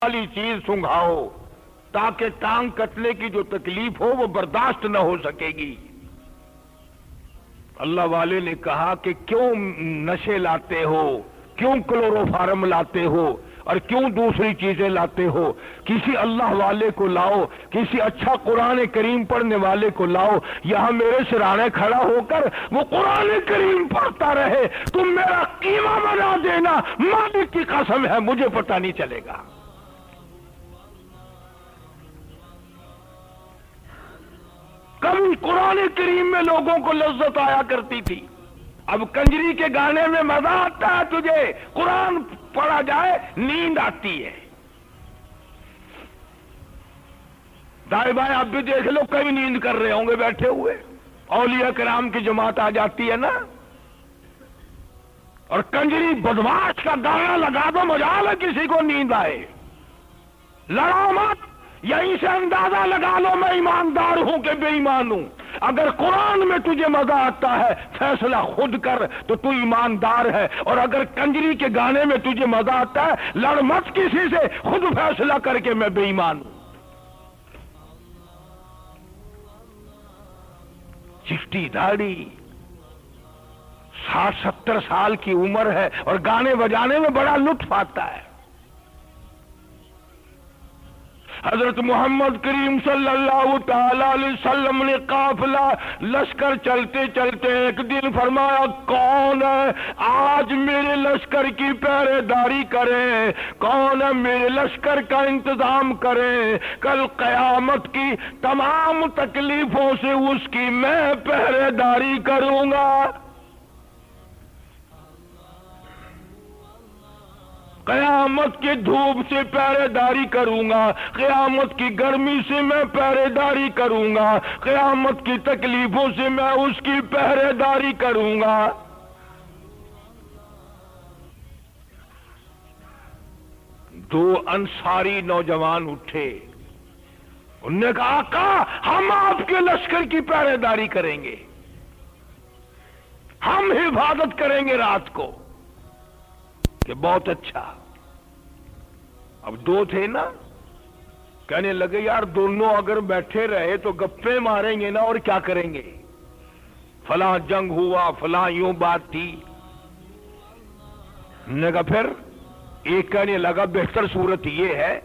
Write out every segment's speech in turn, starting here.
والی چیز سنگھاؤ تاکہ ٹانگ کٹنے کی جو تکلیف ہو وہ برداشت نہ ہو سکے گی۔ اللہ والے نے کہا کہ کیوں نشے لاتے ہو، کیوں کلوروفارم لاتے ہو اور کیوں دوسری چیزیں لاتے ہو؟ کسی اللہ والے کو لاؤ، کسی اچھا قرآن کریم پڑھنے والے کو لاؤ، یہاں میرے سرانے کھڑا ہو کر وہ قرآن کریم پڑھتا رہے، تم میرا قیمہ بنا دینا، مالک کی قسم ہے مجھے پتہ نہیں چلے گا۔ کبھی قرآن کریم میں لوگوں کو لذت آیا کرتی تھی، اب کنجری کے گانے میں مزہ آتا ہے تجھے، قرآن پڑھا جائے نیند آتی ہے۔ دائیں بائیں آپ بھی دیکھ لو، کئی نیند کر رہے ہوں گے بیٹھے ہوئے، اولیاء کرام کی جماعت آ جاتی ہے نا، اور کنجری بدماش کا گانا لگا دو، مجال ہے کسی کو نیند آئے۔ لڑاؤ مت، یہیں سے اندازہ لگا لو میں ایماندار ہوں کہ بے ایمان ہوں۔ اگر قرآن میں تجھے مزہ آتا ہے فیصلہ خود کر تو تو ایماندار ہے، اور اگر کنجری کے گانے میں تجھے مزہ آتا ہے لڑ مت کسی سے، خود فیصلہ کر کے میں بے ایمان ہوں۔ چشتی داڑھی، 60-70 سال کی عمر ہے اور گانے بجانے میں بڑا لطف آتا ہے۔ حضرت محمد کریم صلی اللہ تعالی علیہ وسلم نے قافلہ لشکر چلتے چلتے ایک دن فرمایا، کون ہے آج میرے لشکر کی پہرے داری کرے، کون ہے میرے لشکر کا انتظام کرے، کل قیامت کی تمام تکلیفوں سے اس کی میں پہرے داری کروں گا۔ قیامت کی دھوپ سے پہرے داری کروں گا، قیامت کی گرمی سے میں پہرے داری کروں گا، قیامت کی تکلیفوں سے میں اس کی پہرے داری کروں گا۔ دو انصاری نوجوان اٹھے، انہوں نے کہا آقا ہم آپ کے لشکر کی پہرے داری کریں گے، ہم حفاظت کریں گے رات کو۔ کہ بہت اچھا۔ اب دو تھے نا، کہنے لگے یار دونوں اگر بیٹھے رہے تو گپے ماریں گے نا، اور کیا کریں گے، فلاں جنگ ہوا، فلاں یوں بات تھی۔ نے کہا پھر ایک کہنے لگا بہتر صورت یہ ہے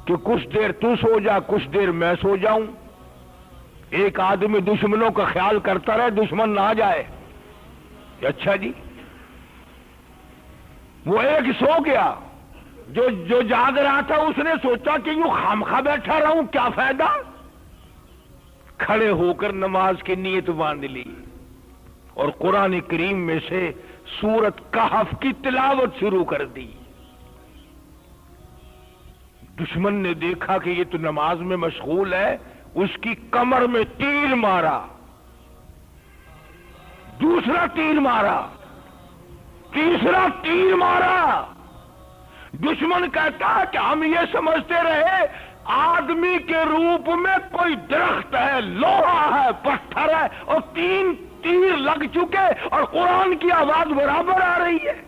کہ کچھ دیر تو سو جا، کچھ دیر میں سو جاؤں، ایک آدمی دشمنوں کا خیال کرتا رہے، دشمن نہ آ جائے۔ اچھا جی۔ وہ ایک سو گیا، جو جاگ رہا تھا اس نے سوچا کہ یوں خامخواہ بیٹھا رہوں کیا فائدہ، کھڑے ہو کر نماز کی نیت باندھ لی اور قرآن کریم میں سے سورت کہف کی تلاوت شروع کر دی۔ دشمن نے دیکھا کہ یہ تو نماز میں مشغول ہے، اس کی کمر میں تیر مارا، دوسرا تیر مارا، تیسرا تیر مارا۔ دشمن کہتا کہ ہم یہ سمجھتے رہے آدمی کے روپ میں کوئی درخت ہے، لوہا ہے، پتھر ہے، اور 3 تیر لگ چکے اور قرآن کی آواز برابر آ رہی ہے،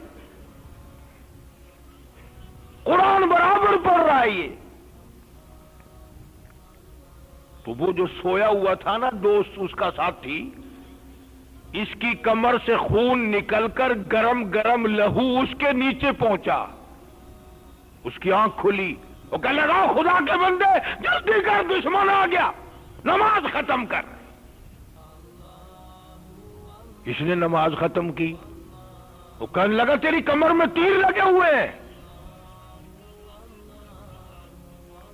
قرآن برابر پڑھ رہا ہے یہ۔ تو وہ جو سویا ہوا تھا نا دوست، اس کا ساتھی، اس کی کمر سے خون نکل کر گرم گرم لہو اس کے نیچے پہنچا، اس کی آنکھ کھلی، وہ کہنے لگا خدا کے بندے جلدی کر دشمن آ گیا، نماز ختم کر۔ اس نے نماز ختم کی، وہ کہنے لگا تیری کمر میں تیر لگے ہوئے ہیں۔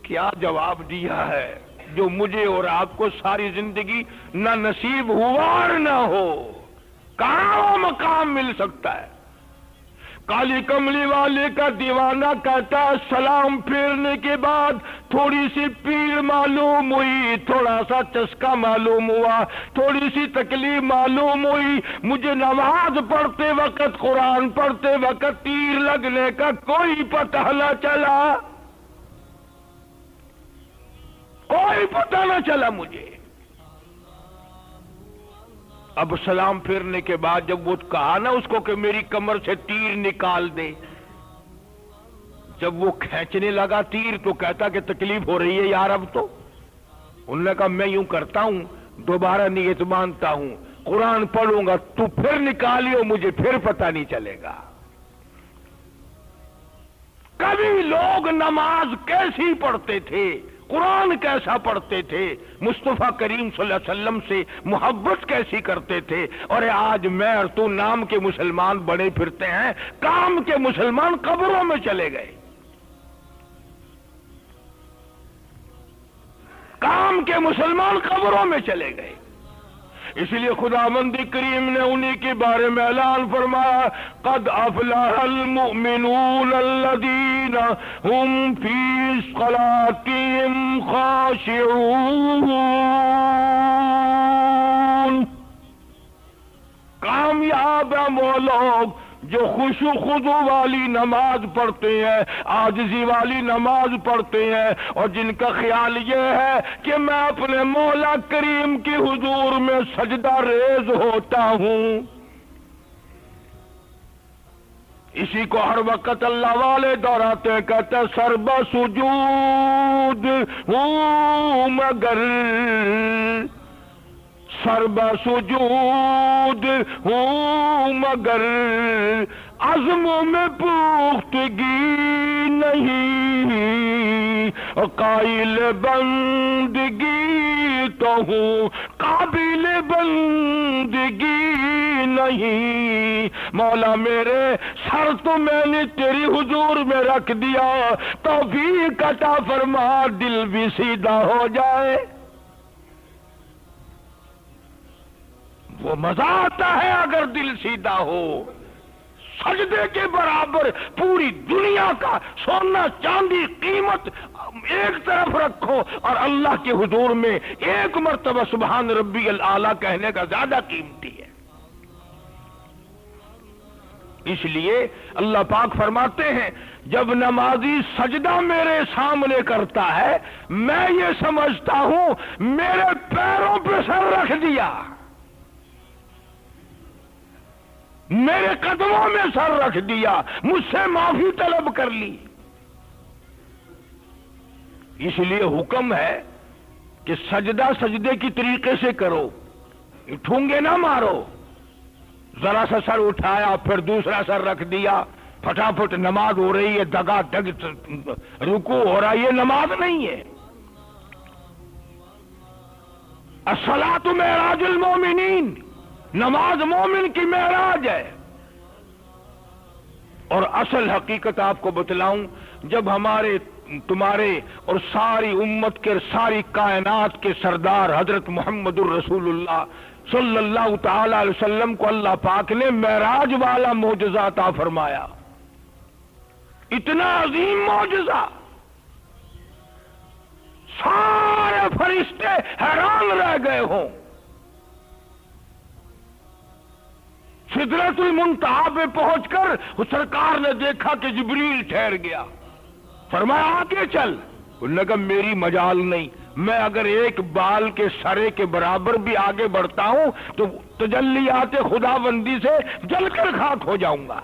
کیا جواب دیا ہے جو مجھے اور آپ کو ساری زندگی نہ نصیب ہوا اور نہ ہو، کہاں وہ مقام مل سکتا ہے۔ کالی کملی والے کا دیوانہ کہتا ہے سلام پھیرنے کے بعد تھوڑی سی پیر معلوم ہوئی، تھوڑا سا چسکا معلوم ہوا، تھوڑی سی تکلیف معلوم ہوئی، مجھے نماز پڑھتے وقت، قرآن پڑھتے وقت تیر لگنے کا کوئی پتہ نہ چلا، کوئی پتہ نہ چلا مجھے۔ اب سلام پھیرنے کے بعد جب وہ کہا نا اس کو کہ میری کمر سے تیر نکال دے، جب وہ کھینچنے لگا تیر تو کہتا کہ تکلیف ہو رہی ہے یار اب تو. انہوں نے کہا میں یوں کرتا ہوں، دوبارہ نیت مانتا ہوں، قرآن پڑھوں گا، تو پھر نکالیو، مجھے پھر پتہ نہیں چلے گا. کبھی لوگ نماز کیسی پڑھتے تھے، قرآن کیسا پڑھتے تھے، مصطفیٰ کریم صلی اللہ علیہ وسلم سے محبت کیسی کرتے تھے، اور آج میں اور تو نام کے مسلمان بڑے پھرتے ہیں، کام کے مسلمان قبروں میں چلے گئے. کام کے مسلمان قبروں میں چلے گئے. اس لیے خداوند کریم نے انہی کے بارے میں اعلان فرمایا، قد افلح المؤمنون الذین هم فی صلاتهم خاشعون. کامیاب ہیں وہ لوگ جو خشوع خضوع والی نماز پڑھتے ہیں، عاجزی والی نماز پڑھتے ہیں، اور جن کا خیال یہ ہے کہ میں اپنے مولا کریم کی حضور میں سجدہ ریز ہوتا ہوں. اسی کو ہر وقت اللہ والے دہراتے ہیں، کہتے ہیں سرب سجود ہوں مگر، سرب سجود ہوں مگر عزم میں پختگی نہیں، قائل بندگی تو ہوں قابل بندگی نہیں. مولا میرے سر تو میں نے تیری حضور میں رکھ دیا، توفیق عطا فرما دل بھی سیدھا ہو جائے. وہ مزہ آتا ہے اگر دل سیدھا ہو. سجدے کے برابر پوری دنیا کا سونا چاندی قیمت ایک طرف رکھو اور اللہ کے حضور میں ایک مرتبہ سبحان ربی الاعلیٰ کہنے کا زیادہ قیمتی ہے. اس لیے اللہ پاک فرماتے ہیں جب نمازی سجدہ میرے سامنے کرتا ہے میں یہ سمجھتا ہوں میرے پیروں پہ سر رکھ دیا، میرے قدموں میں سر رکھ دیا، مجھ سے معافی طلب کر لی. اس لیے حکم ہے کہ سجدہ سجدے کی طریقے سے کرو، ٹھونگے نہ مارو. ذرا سا سر اٹھایا پھر دوسرا سر رکھ دیا، پھٹافٹ نماز ہو رہی ہے، دگا دگ رکوع ہو رہا ہے، یہ نماز نہیں ہے. الصلاۃ معراج المومنین، نماز مومن کی معراج ہے. اور اصل حقیقت آپ کو بتلاؤں، جب ہمارے تمہارے اور ساری امت کے ساری کائنات کے سردار حضرت محمد الرسول اللہ صلی اللہ تعالی علیہ وسلم کو اللہ پاک نے معراج والا معجزہ عطا فرمایا، اتنا عظیم معجزہ، سارے فرشتے حیران رہ گئے ہوں. سدرۃ المنتہا پہ پہنچ کر سرکار نے دیکھا کہ جبریل ٹھہر گیا، فرمایا آگے چل. انہوں نے کہا میری مجال نہیں، میں اگر ایک بال کے سرے کے برابر بھی آگے بڑھتا ہوں تو تجلیات خداوندی سے جل کر خاک ہو جاؤں گا.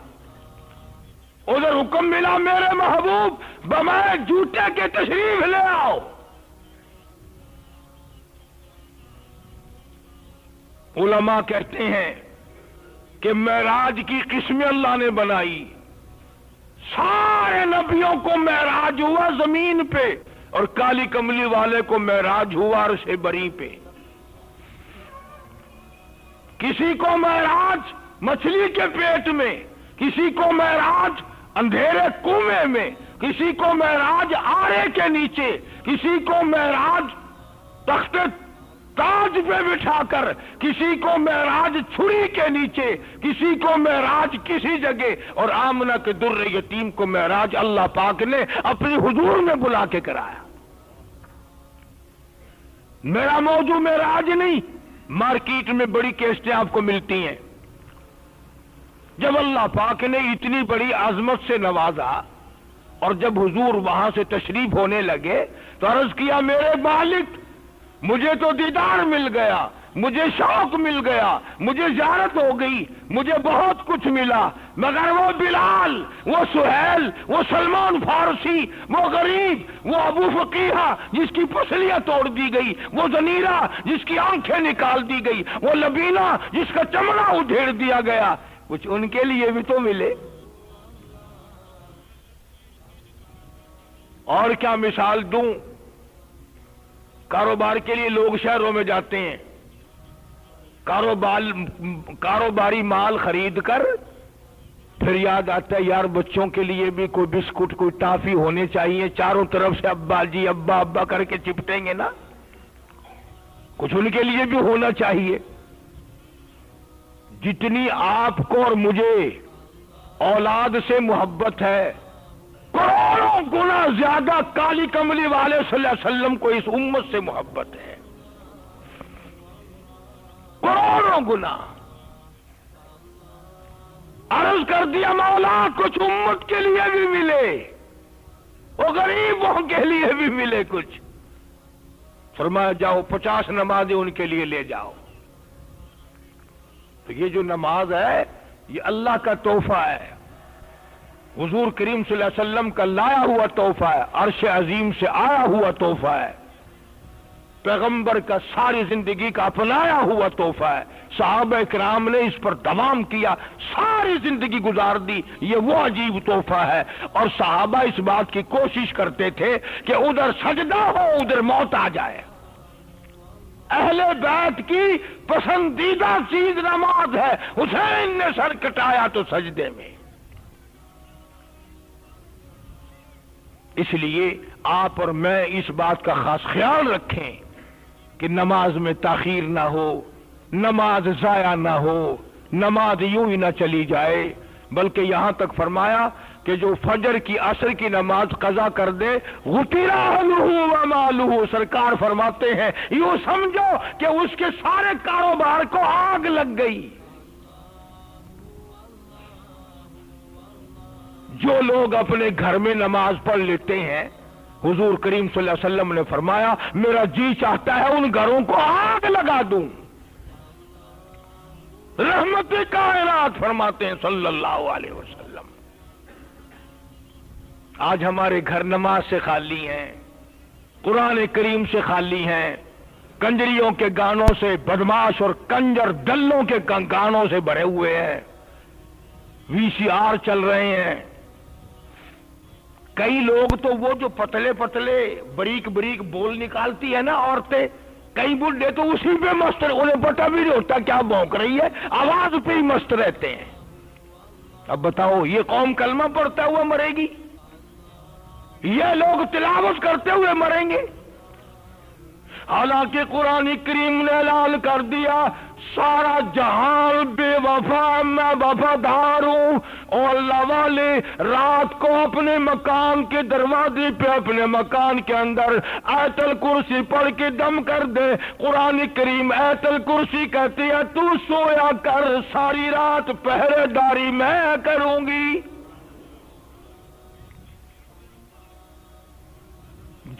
ادھر حکم ملا میرے محبوب بمائے جوتے کے تشریف لے آؤ. علماء کہتے ہیں کہ معراج کی قسمیں اللہ نے بنائی. سارے نبیوں کو معراج ہوا زمین پہ، اور کالی کملی والے کو معراج ہوا عرش بری پہ. کسی کو معراج مچھلی کے پیٹ میں، کسی کو معراج اندھیرے کنویں میں، کسی کو معراج آرے کے نیچے، کسی کو معراج تخت تاج پہ بٹھا کر، کسی کو معراج چھری کے نیچے، کسی کو معراج کسی جگہ، اور آمنہ کے در یتیم کو معراج اللہ پاک نے اپنی حضور میں بلا کے کرایا. میرا موضوع معراج نہیں، مارکیٹ میں بڑی کیسٹیں آپ کو ملتی ہیں. جب اللہ پاک نے اتنی بڑی عظمت سے نوازا اور جب حضور وہاں سے تشریف ہونے لگے تو عرض کیا میرے مالک مجھے تو دیدار مل گیا، مجھے شوق مل گیا، مجھے زیارت ہو گئی، مجھے بہت کچھ ملا، مگر وہ بلال، وہ سہیل، وہ سلمان فارسی، وہ غریب، وہ ابو فقیہ جس کی پسلیاں توڑ دی گئی، وہ زنیرہ جس کی آنکھیں نکال دی گئی، وہ لبینہ جس کا چمڑا ادھیڑ دیا گیا، کچھ ان کے لیے بھی تو ملے۔ اور کیا مثال دوں؟ کاروبار کے لیے لوگ شہروں میں جاتے ہیں، کاروباری مال خرید کر پھر یاد آتا ہے یار بچوں کے لیے بھی کوئی بسکٹ کوئی ٹافی ہونے چاہیے، چاروں طرف سے ابا جی ابا ابا کر کے چپٹیں گے نا، کچھ ان کے لیے بھی ہونا چاہیے۔ جتنی آپ کو اور مجھے اولاد سے محبت ہے، کروڑوں گنا زیادہ کالی کملی والے صلی اللہ علیہ وسلم کو اس امت سے محبت ہے، کروڑوں گنا۔ عرض کر دیا مولا کچھ امت کے لیے بھی ملے، وہ غریبوں کے لیے بھی ملے کچھ۔ فرمایا جاؤ 50 نمازیں ان کے لیے لے جاؤ۔ تو یہ جو نماز ہے یہ اللہ کا تحفہ ہے، حضور کریم صلی اللہ علیہ وسلم کا لایا ہوا تحفہ ہے، عرش عظیم سے آیا ہوا تحفہ ہے، پیغمبر کا ساری زندگی کا اپنایا ہوا تحفہ ہے۔ صحابہ کرام نے اس پر دوام کیا، ساری زندگی گزار دی، یہ وہ عجیب تحفہ ہے۔ اور صحابہ اس بات کی کوشش کرتے تھے کہ ادھر سجدہ ہو ادھر موت آ جائے۔ اہل بیت کی پسندیدہ چیز نماز ہے، حسین نے سر کٹایا تو سجدے میں۔ اس لیے آپ اور میں اس بات کا خاص خیال رکھیں کہ نماز میں تاخیر نہ ہو، نماز ضائع نہ ہو، نماز یوں ہی نہ چلی جائے، بلکہ یہاں تک فرمایا کہ جو فجر کی عصر کی نماز قضا کر دے غفر لہ ومالہ، سرکار فرماتے ہیں یوں سمجھو کہ اس کے سارے کاروبار کو آگ لگ گئی۔ جو لوگ اپنے گھر میں نماز پڑھ لیتے ہیں، حضور کریم صلی اللہ علیہ وسلم نے فرمایا میرا جی چاہتا ہے ان گھروں کو آگ لگا دوں۔ رحمت کائنات فرماتے ہیں صلی اللہ علیہ وسلم۔ آج ہمارے گھر نماز سے خالی ہیں، قرآن کریم سے خالی ہیں، کنجریوں کے گانوں سے، بدماش اور کنجر دلوں کے گانوں سے بھرے ہوئے ہیں، وی سی آر چل رہے ہیں۔ کئی لوگ تو وہ جو پتلے پتلے بریک بریک بول نکالتی ہے نا عورتیں، کئی بڈھے تو اسی پہ مست، انہیں پتہ بھی نہیں ہوتا کیا بھونک رہی ہے، آواز پہ ہی مست رہتے ہیں۔ اب بتاؤ یہ قوم کلمہ پڑھتا ہوا مرے گی؟ یہ لوگ تلاوت کرتے ہوئے مریں گے؟ حالانکہ قرآن کریم نے اعلان کر دیا سارا جہان بے وفا میں وفادار ہوں، اور اللہ والے رات کو اپنے مکان کے دروازے پہ اپنے مکان کے اندر آیت الکرسی پڑھ کے دم کر دے۔ قرآن کریم آیت الکرسی کہتی ہے تو سویا کر ساری رات پہرے داری میں کروں گی۔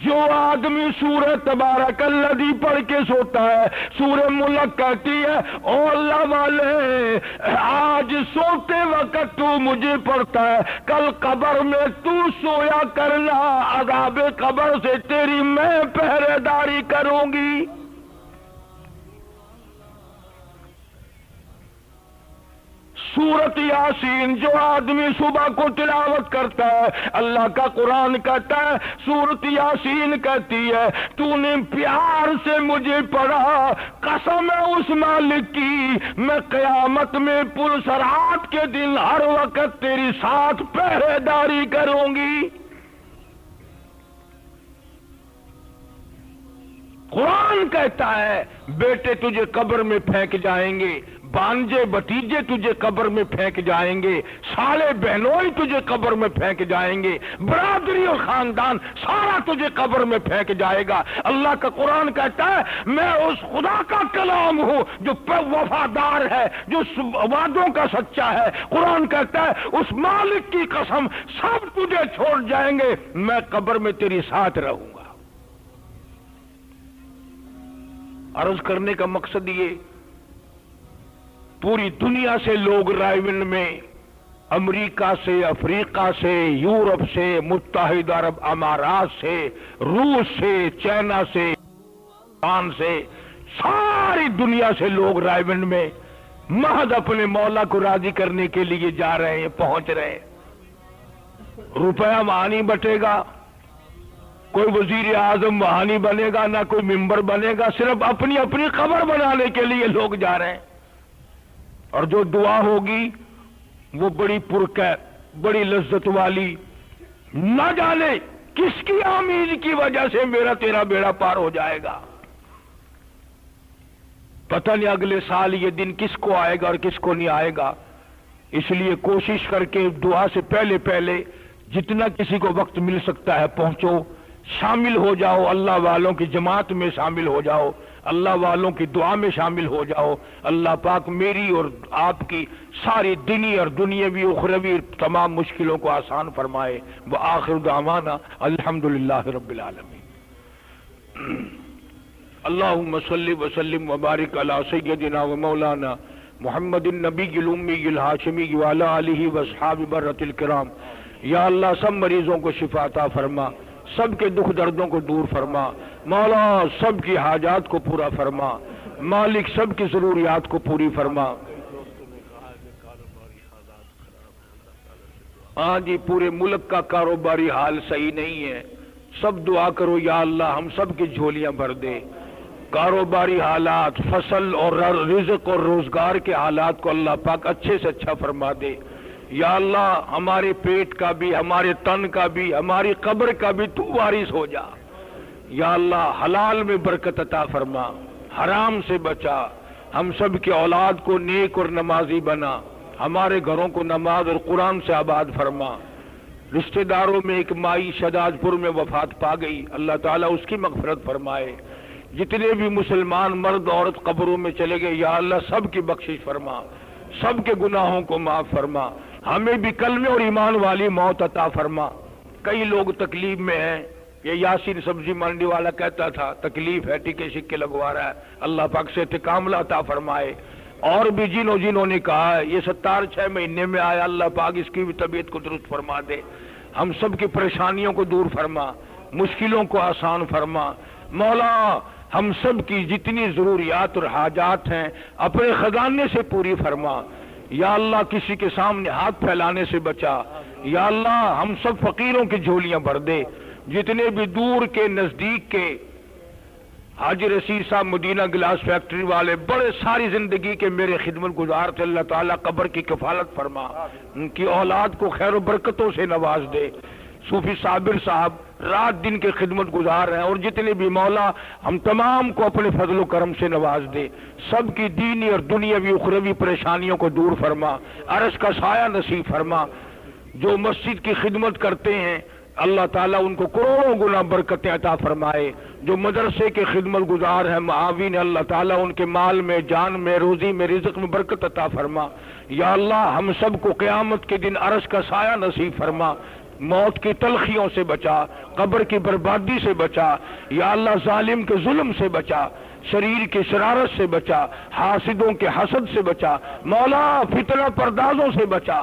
جو آدمی سورہ تبارک الذی پڑھ کے سوتا ہے، سورہ ملک کہتی ہے او اللہ والے آج سوتے وقت تو مجھے پڑھتا ہے، کل قبر میں تو سویا کرنا، عذاب قبر سے تیری میں پہرے داری کروں گی۔ سورت یاسین جو آدمی صبح کو تلاوت کرتا ہے، اللہ کا قرآن کہتا ہے، سورت یاسین کہتی ہے تو نے پیار سے مجھے پڑھا، قسم ہے اس مالک کی میں قیامت میں پرسرات کے دن ہر وقت تیری ساتھ پہرے داری کروں گی۔ قرآن کہتا ہے بیٹے تجھے قبر میں پھینک جائیں گے، بانجے بتیجے تجھے قبر میں پھینک جائیں گے، سالے بہنوئی تجھے قبر میں پھینک جائیں گے، برادری اور خاندان سارا تجھے قبر میں پھینک جائے گا۔ اللہ کا قرآن کہتا ہے میں اس خدا کا کلام ہوں جو وفادار ہے، جو وعدوں کا سچا ہے۔ قرآن کہتا ہے اس مالک کی قسم سب تجھے چھوڑ جائیں گے، میں قبر میں تیری ساتھ رہوں گا۔ عرض کرنے کا مقصد یہ پوری دنیا سے لوگ رائے ون میں अमेरिका से, अफ्रीका से, यूरोप से, मुत्तहिदा अरब अमारात से, रूस से, चाइना से, पाकिस्तान से, सारी दुनिया से लोग रायबंद में महज अपने मौला को राजी करने के लिए जा रहे हैं, पहुंच रहे हैं। रुपया वहां नहीं बटेगा, कोई वजीर आजम वहां नहीं बनेगा, ना कोई मिंबर बनेगा, सिर्फ अपनी अपनी खबर बनाने के लिए लोग जा रहे हैं। और जो दुआ होगी वो बड़ी पुरकैफ, बड़ी लज्जत वाली, न जाने किसकी आमीज की वजह से मेरा तेरा बेड़ा पार हो जाएगा। पता नहीं अगले साल ये दिन किसको आएगा और किसको नहीं आएगा। इसलिए कोशिश करके दुआ से पहले पहले जितना किसी को वक्त मिल सकता है पहुंचो, शामिल हो जाओ, अल्लाह वालों की जमात में शामिल हो जाओ, अल्लाह वालों की दुआ में शामिल हो जाओ। अल्लाह पाक मेरी और आपकी सारी दीनी और दुनियावी उखरवी तमाम मुश्किलों को आसान फरमाए। व आखिर दावाना अल्हम्दुलिल्लाह रब्बिल आलमीन। अल्लाहुम्मा सल्लि व सल्लिम व बारिक अला सय्यदिना व मौलाना मुहम्मदिन नबील उम्मील हाशिमी व अला आलिहि व अस्हाबि बर्रतिल किराम। या अल्लाह सब मरीजों को शिफा अता फरमा, सबके दुख दर्दों को दूर फरमा, मौला सबकी हाजात को पूरा फरमा, मालिक सबकी जरूरियात को पूरी फरमा। हाँ जी, पूरे मुल्क का कारोबारी हाल सही नहीं है, सब दुआ करो या अल्लाह हम सब की झोलियां भर दे। कारोबारी हालात, फसल और रिज़्क़ और रोजगार के हालात को अल्लाह पाक अच्छे से अच्छा फरमा दे। या अल्लाह हमारे पेट का भी, हमारे तन का भी, हमारी कब्र का भी तू वारिस हो जा। या अल्लाह हलाल में बरकत अता फरमा, हराम से बचा, हम सब के औलाद को नेक और नमाजी बना, हमारे घरों को नमाज और कुरान से आबाद फरमा। रिश्तेदारों में एक माई शहदादपुर में वफात पा गई, अल्लाह ताला उसकी मगफरत फरमाए। जितने भी मुसलमान मर्द औरत कब्रों में चले गए, या अल्लाह सबकी बख्शिश फरमा, सबके गुनाहों को माफ फरमा, हमें भी कलमे और ईमान वाली मौत अता फरमा। कई लोग तकलीफ में हैं, ये यासीन सब्जी मंडी वाला कहता था तकलीफ है, टिके सिक्के लगवा रहा है, अल्लाह पाक से तिकामला अता फरमाए। और भी जिन्होंने कहा है ये 6 महीने में आया, अल्लाह पाक इसकी भी तबीयत को दुरुस्त फरमा दे, हम सब की परेशानियों को दूर फरमा, मुश्किलों को आसान फरमा। मौला हम सब की जितनी जरूरियात और हाजात हैं अपने खजाने से पूरी फरमा। या अल्लाह किसी के सामने हाथ फैलाने से बचा। या अल्लाह हम सब फकीरों की झोलियां भर दे। जितने भी दूर के नजदीक के हाजी रशीद साहब मदीना गिलास फैक्ट्री वाले बड़े सारी जिंदगी के मेरे खिदमत गुजार थे, अल्लाह ताला कब्र की कफालत फरमा, उनकी औलाद को खैर बरकतों से नवाज दे। सूफी साबिर साहब रात दिन के खिदमत गुजार हैं, और जितने भी मौला हम तमाम को अपने फजल करम से नवाज दे, सबकी दीनी और दुनियावी उखरवी परेशानियों को दूर फरमा, अर्श का साया नसीब फरमा। जो मस्जिद की खिदमत करते हैं अल्लाह ताला उनको करोड़ों गुना बरकतें अता फरमाए। जो मदरसे के खिदमत गुजार हैं मुआविन, अल्लाह ताला उनके माल में, जान में, रोजी में, रिज़्क़ में बरकत अता फरमा। या अल्लाह हम सबको क़यामत के दिन अर्श का साया नसीब फरमा, मौत की तलखियों से बचा, कब्र की बर्बादी से बचा। या अल्लाह जालिम के जुल्म से बचा, शरीर की शरारत से बचा, हासिदों के हसद से बचा, मौला फितना पर्दाजों से बचा।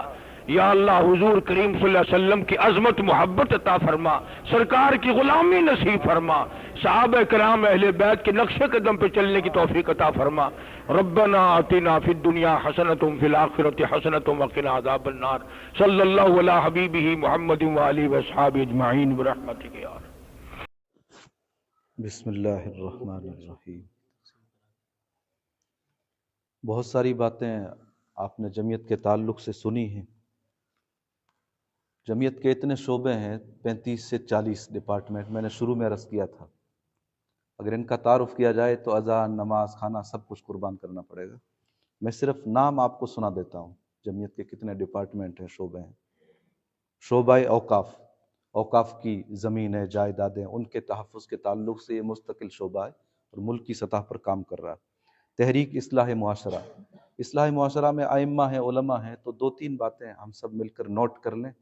या अल्लाह हुजूर करीम सल्लल्लाहु अलैहि वसल्लम की अजमत मोहब्बत अता फरमा, सरकार की गुलामी नसीब फरमा, सहाबा किराम अहले बैत के नक्शे कदम पे चलने की तौफीक अता फरमा। रब्बना आतिना फिद दुनिया हसनतुम फिल आखिरति हसनतुम वक़िना अज़ाबन नार। सल्लल्लाहु अला हबीबिही मुहम्मदिन व आलिहि व अस्हाबिहि अजमईन बिरहमतिक या रब। बिस्मिल्लाहिर्रहमानिर्रहीम। बहुत सारी बातें आपने जमीयत के ताल्लुक़ से सुनी हैं। जमीयत के इतने शोबे हैं, 35 से 40 डिपार्टमेंट, मैंने शुरू में अर्ज़ किया था। अगर इनका तारुफ किया जाए तो अज़ान, नमाज, खाना सब कुछ कुर्बान करना पड़ेगा। मैं सिर्फ नाम आपको सुना देता हूँ, जमीयत के कितने डिपार्टमेंट हैं, शोबे हैं। शोबाए औकाफ़, औकाफ़ की ज़मीन है, जायदादें, उनके तहफ़्फ़ुज़ के ताल्लुक़ से ये मुस्तकिल शोबा है और मुल्क की सतह पर काम कर रहा है। तहरीक इस्लाह मुआशरा, इस्लाह मुआशरा में आइम्मा हैं, उलमा हैं, तो 2-3 बातें हम सब मिलकर नोट कर लें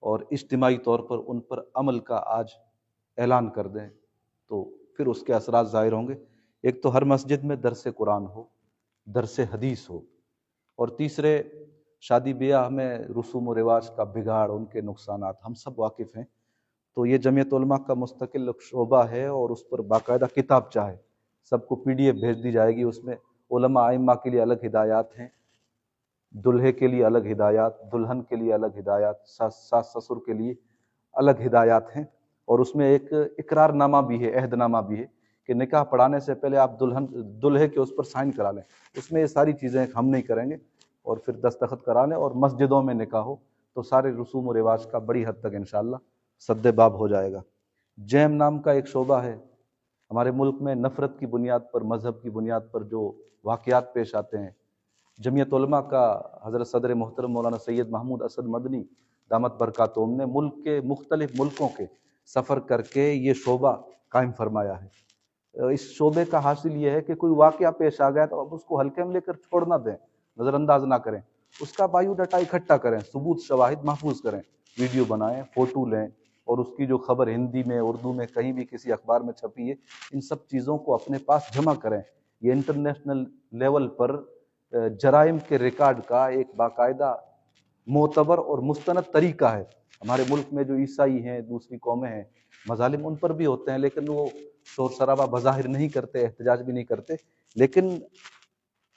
और इज्तिमाई तौर पर उन पर अमल का आज ऐलान कर दें, तो फिर उसके असरात ज़ाहिर होंगे। एक तो हर मस्जिद में दरस कुरान हो, दरस हदीस हो, और तीसरे शादी ब्याह में रसूम व रिवाज का बिगाड़, उनके नुकसानात हम सब वाकिफ़ हैं। तो ये जमीयत उलमा का मुस्तकिल शोबा है और उस पर बाकायदा किताबचा है, सबको PDF भेज दी जाएगी। उसमें उलमा आइम्मा के लिए अलग हिदायत हैं, दुल्हे के लिए अलग हिदायत, दुल्हन के लिए अलग हिदायत, सास ससुर के लिए अलग हिदायत हैं। और उसमें एक इकरारनामा भी है, अहदनामा भी है कि निकाह पढ़ाने से पहले आप दुल्हे के उस पर साइन करा लें। उसमें ये सारी चीज़ें हम नहीं करेंगे और फिर दस्तखत करा लें और मस्जिदों में निकाह हो तो सारे रसूम और रिवाज का बड़ी हद तक इंशाअल्लाह सद्दे बाब हो जाएगा। जैम नाम का एक शोबा है। हमारे मुल्क में नफ़रत की बुनियाद पर, मज़हब की बुनियाद पर जो वाक़यात पेश आते हैं, जमीयत उलमा का हज़रत सदर मोहतरम मौलाना सैयद महमूद असद मदनी दामत बरकातुहूम ने मुल्क के मुख्तलिफ मुल्कों के सफ़र करके ये शोबा कायम फरमाया है। इस शोबे का हासिल ये है कि कोई वाक़या पेश आ गया तो अब उसको हल्के में लेकर छोड़ ना दें, नज़रअंदाज ना करें, उसका बायोडाटा इकट्ठा करें, सबूत शवाहिद महफूज करें, वीडियो बनाएं, फ़ोटो लें और उसकी जो खबर हिंदी में, उर्दू में, कहीं भी किसी अखबार में छपी है, इन सब चीज़ों को अपने पास जमा करें। ये इंटरनेशनल लेवल पर जराइम के रिकॉर्ड का एक बाकायदा मोतबर और मुस्तनद तरीका है। हमारे मुल्क में जो ईसाई हैं, दूसरी कौमें हैं, मजालिम उन पर भी होते हैं, लेकिन वो शोर शराबा बज़ाहिर नहीं करते, एहतजाज भी नहीं करते, लेकिन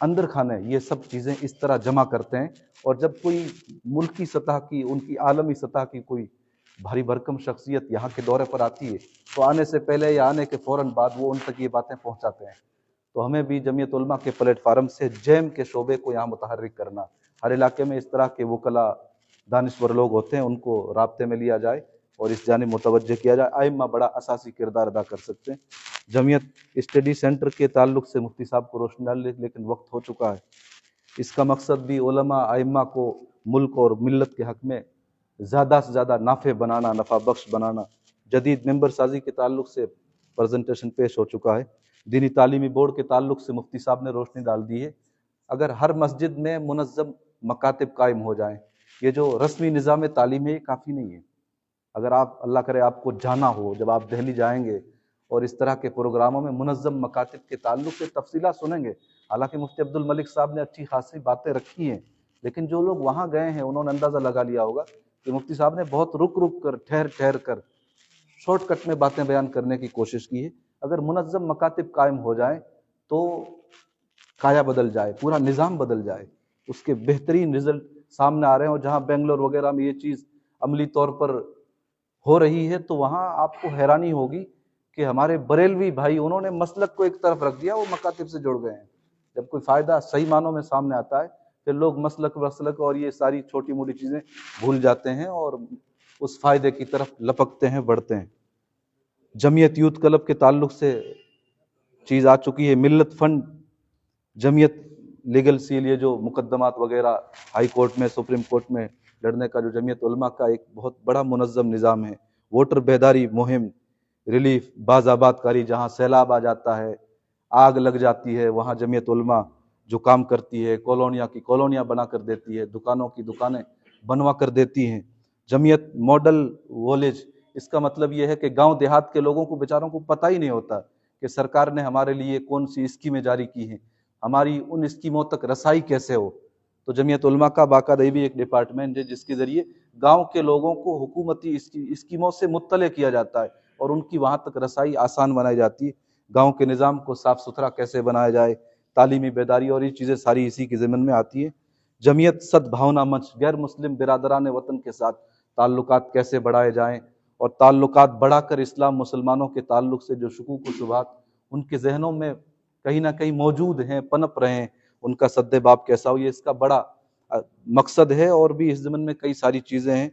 अंदर खाने ये सब चीज़ें इस तरह जमा करते हैं। और जब कोई मुल्की सतह की, उनकी आलमी सतह की कोई भारी भरकम शख्सियत यहाँ के दौरे पर आती है तो आने से पहले या आने के फ़ौरन बाद वो उन तक ये बातें पहुँचाते हैं। तो हमें भी जमीयत उलमा के प्लेटफार्म से जैम के शोबे को यहाँ मुतहर्रिक करना, हर इलाके में इस तरह के वकला दानिश्वर लोग होते हैं, उनको राब्ते में लिया जाए और इस जानिब मुतवज्जे किया जाए। आइम्मा बड़ा असासी किरदार अदा कर सकते हैं। जमीयत स्टडी सेंटर के ताल्लुक से मुफ्ती साहब को रोशनी डाल, लेकिन वक्त हो चुका है। इसका मकसद भी उलमा आइम्मा को मुल्क और मिल्लत के हक़ में ज़्यादा से ज़्यादा नाफ़े बनाना, नफ़ा बख्श बनाना। जदीद मेंबर साजी के ताल्लुक से प्रेजेंटेशन पेश हो चुका है। दीनी तालीमी बोर्ड के ताल्लुक से मुफ्ती साहब ने रोशनी डाल दी है। अगर हर मस्जिद में मुनज़्ज़म मकातिब कायम हो जाएं, ये जो रस्मी निज़ाम तालीम है ये काफ़ी नहीं है। अगर आप, अल्लाह करे आपको जाना हो, जब आप दिल्ली जाएंगे और इस तरह के प्रोग्रामों में मुनज़्ज़म मकातिब के ताल्लुक से तफसीला सुनेंगे, हालांकि मुफ्ती अब्दुल मलिक साहब ने अच्छी खासी बातें रखी हैं, लेकिन जो लोग वहाँ गए हैं उन्होंने अंदाज़ा लगा लिया होगा कि मुफ्ती साहब ने बहुत रुक रुक कर, ठहर ठहर कर, शॉर्टकट में बातें बयान करने की कोशिश की है। अगर मुनज़्ज़म मकातिब कायम हो जाएं तो काया बदल जाए, पूरा निज़ाम बदल जाए, उसके बेहतरीन रिजल्ट सामने आ रहे हैं। और जहाँ बेंगलोर वगैरह में ये चीज़ अमली तौर पर हो रही है तो वहाँ आपको हैरानी होगी कि हमारे बरेलवी भाई, उन्होंने मसलक को एक तरफ रख दिया, वो मकातिब से जुड़ गए हैं। जब कोई फ़ायदा सही मानों में सामने आता है फिर लोग मसलक वसलक और ये सारी छोटी मोटी चीज़ें भूल जाते हैं और उस फ़ायदे की तरफ लपकते हैं, बढ़ते हैं। जमीयत यूथ क्लब के ताल्लुक से चीज़ आ चुकी है। मिल्लत फ़ंड, जमीयत लीगल सील, ये जो मुकदमात वगैरह हाई कोर्ट में, सुप्रीम कोर्ट में लड़ने का जो जमीयत उलमा का एक बहुत बड़ा मुनज़्ज़म निज़ाम है। वोटर बेदारी मुहिम, रिलीफ, बाज़ाबादकारी, जहाँ सैलाब आ जाता है, आग लग जाती है, वहाँ जमीयत उलमा जो काम करती है, कॉलोनियाँ की कॉलोनियाँ बना कर देती है, दुकानों की दुकानें बनवा कर देती हैं। जमीयत मॉडल विलेज, इसका मतलब ये है कि गांव देहात के लोगों को, बेचारों को पता ही नहीं होता कि सरकार ने हमारे लिए कौन सी स्कीमें जारी की हैं, हमारी उन स्कीमों तक रसाई कैसे हो। तो जमीयत उलमा का बाकायदा भी एक डिपार्टमेंट है जिसके ज़रिए गांव के लोगों को हुकूमती स्कीमों से मुत्तले किया जाता है और उनकी वहाँ तक रसाई आसान बनाई जाती है। गाँव के निज़ाम को साफ़ सुथरा कैसे बनाया जाए, तालीमी बेदारी और ये चीज़ें सारी इसी के ज़िम्मन में आती हैं। जमीयत सद्भावना मंच, गैर मुस्लिम बिरादरान वतन के साथ ताल्लुकात कैसे बढ़ाए जाएँ और ताल्लुकात बढ़ाकर इस्लाम मुसलमानों के ताल्लुक से जो शुकूक व शुबहात उनके जहनों में कहीं ना कहीं मौजूद हैं, पनप रहे हैं, उनका सद्दे बाब कैसा हो, ये इसका बड़ा मकसद है। और भी इस ज़मीन में कई सारी चीज़ें हैं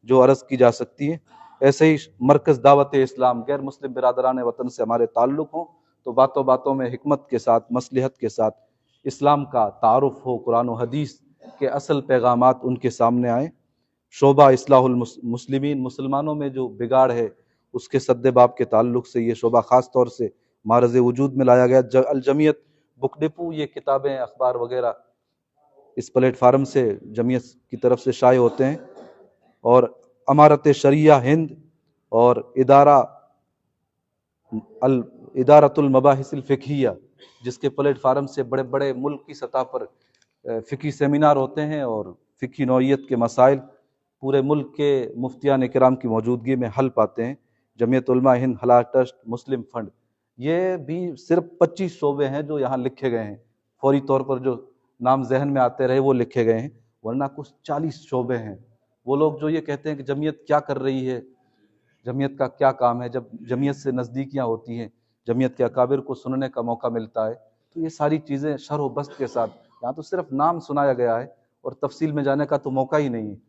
जो अर्ज़ की जा सकती हैं। ऐसे ही मरकज़ दावत इस्लाम, गैर मुस्लिम बिरादरान वतन से हमारे ताल्लुक़ हों तो बातों बातों में हिकमत के साथ, मसलहत के साथ इस्लाम का तारुफ़ हो, कुरान व हदीस के असल पैगामात उनके सामने आएँ। शोबा इस्लाहुल मुस्लिमीन, मुसलमानों में जो बिगाड़ है उसके सद्दे बाब के ताल्लुक़ से ये शोबा ख़ास तौर से मारज़ वजूद में लाया गया। अल जमीयत बुक डिपो, ये किताबें, अखबार वगैरह इस प्लेटफार्म से जमीयत की तरफ से शाये होते हैं। और अमारत शरिया हिंद और इदारतुल मबाहिसिल फ़िक़हिया, जिसके प्लेटफार्म से बड़े बड़े मुल्क की सतह पर फ़िक़ही सेमिनार होते हैं और फ़िक़ही नौइयत के मसाइल पूरे मुल्क के मुफ्तियान किराम की मौजूदगी में हल पाते हैं। जमीयत उलमा हिंद, हलाल ट्रस्ट, मुस्लिम फंड, ये भी सिर्फ 25 शोबे हैं जो यहाँ लिखे गए हैं। फौरी तौर पर जो नाम जहन में आते रहे वो लिखे गए हैं, वरना कुछ 40 शोबे हैं। वो लोग जो ये कहते हैं कि जमीयत क्या कर रही है, जमीयत का क्या काम है, जब जमीयत से नज़दीकियाँ होती हैं, जमीयत के अकाबिर को सुनने का मौका मिलता है, तो ये सारी चीज़ें शरह बस्त के साथ, यहाँ तो सिर्फ नाम सुनाया गया है और तफसील में जाने का तो मौका ही नहीं है।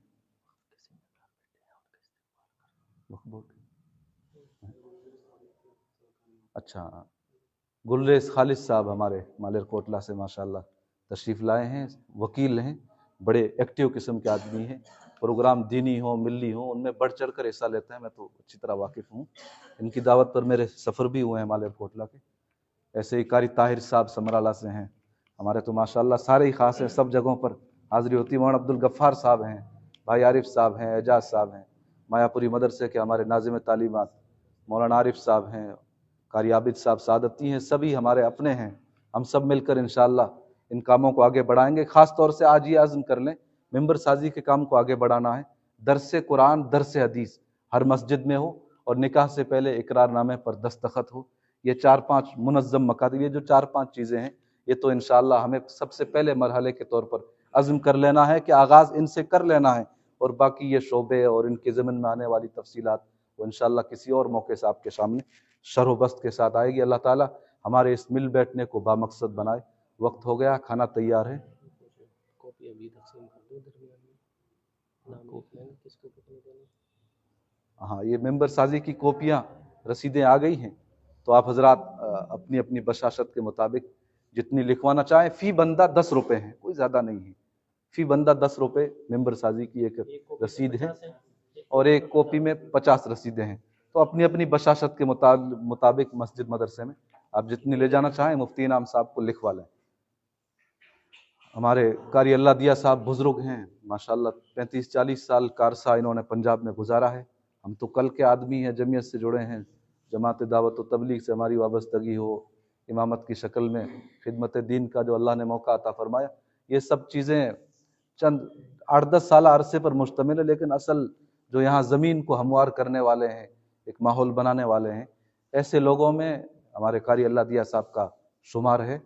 अच्छा, गुलरेज खालिद साहब हमारे मालेर कोटला से माशाल्लाह तशरीफ़ लाए हैं, वकील हैं, बड़े एक्टिव किस्म के आदमी हैं, प्रोग्राम दीनी हो मिल्ली हो उनमें बढ़ चढ़ कर हिस्सा लेते हैं। मैं तो अच्छी तरह वाकिफ़ हूँ, इनकी दावत पर मेरे सफ़र भी हुए हैं मालेर कोटला के। ऐसे ही कारी ताहिर साहब समराला से हैं, हमारे तो माशाल्लाह सारे ही ख़ास हैं, सब जगहों पर हाज़िरी होती है। मौलाना अब्दुल गफ़्फ़ार साहब हैं, भाई आरिफ साहब हैं, एजाज साहब हैं, मायापुरी मदरसे के हमारे नाज़िम तालीमात मौलाना आरिफ साहब हैं, कारी आबिद साहब सादती हैं, सभी हमारे अपने हैं। हम सब मिलकर इंशाअल्लाह इन कामों को आगे बढ़ाएंगे। ख़ास तौर से आज ये आज़म कर लें, मिंबर साजी के काम को आगे बढ़ाना है। दरस कुरान, दरस हदीस हर मस्जिद में हो और निकाह से पहले इकरारनामे पर दस्तखत हो। ये 4-5 मुनज़्ज़म मकातब, ये जो 4-5 चीज़ें हैं, ये तो इंशाअल्लाह हमें सबसे पहले मरहले के तौर पर अज़्म कर लेना है कि आगाज़ इनसे कर लेना है, और बाकी ये शोबे और इनके ज़िम्मन में आने वाली तफसीलात वो इंशाअल्लाह किसी और मौके से आपके सामने शरह बस्त के साथ आएगी। अल्लाह ताला हमारे इस मिल बैठने को बामकसद बनाए। वक्त हो गया, खाना तैयार है। हाँ, ये मेंबर साजी की कॉपियाँ रसीदें आ गई हैं, तो आप हजरात अपनी अपनी बशाशत के मुताबिक जितनी लिखवाना चाहें। फ़ी बंदा 10 रुपये है, कोई ज़्यादा नहीं है। फ़ी बंदा 10 रुपये मेंबर साजी की एक रसीद है और एक कॉपी में 50 रसीदें हैं। तो अपनी अपनी बशाशत के मुताबिक मस्जिद मदरसे में आप जितनी ले जाना चाहें मुफ्ती इनाम साहब को लिखवा लें। हमारे कारी अल्लाह दिया साहब बुजुर्ग हैं माशाल्लाह, 35-40 साल का अरसा इन्होंने पंजाब में गुजारा है। हम तो कल के आदमी हैं, जमीयत से जुड़े हैं, जमात दावत व तबलीग से हमारी वाबस्तगी हो, इमामत की शक्ल में खिदमत दीन का जो अल्लाह ने मौका अता फरमाया, ये सब चीज़ें चंद 8-10 साल अरसे पर मुश्तमिल है। लेकिन असल जो यहाँ ज़मीन को हमवार करने वाले हैं, एक माहौल बनाने वाले हैं, ऐसे लोगों में हमारे कारी अल्लाह दिया साहब का शुमार है।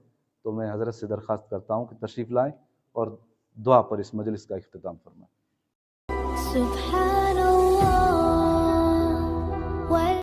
तो मैं हज़रत से दरख्वास्त करता हूँ कि तशरीफ़ लाएँ और दुआ पर इस मजलिस का इख्तिताम फरमाएँ।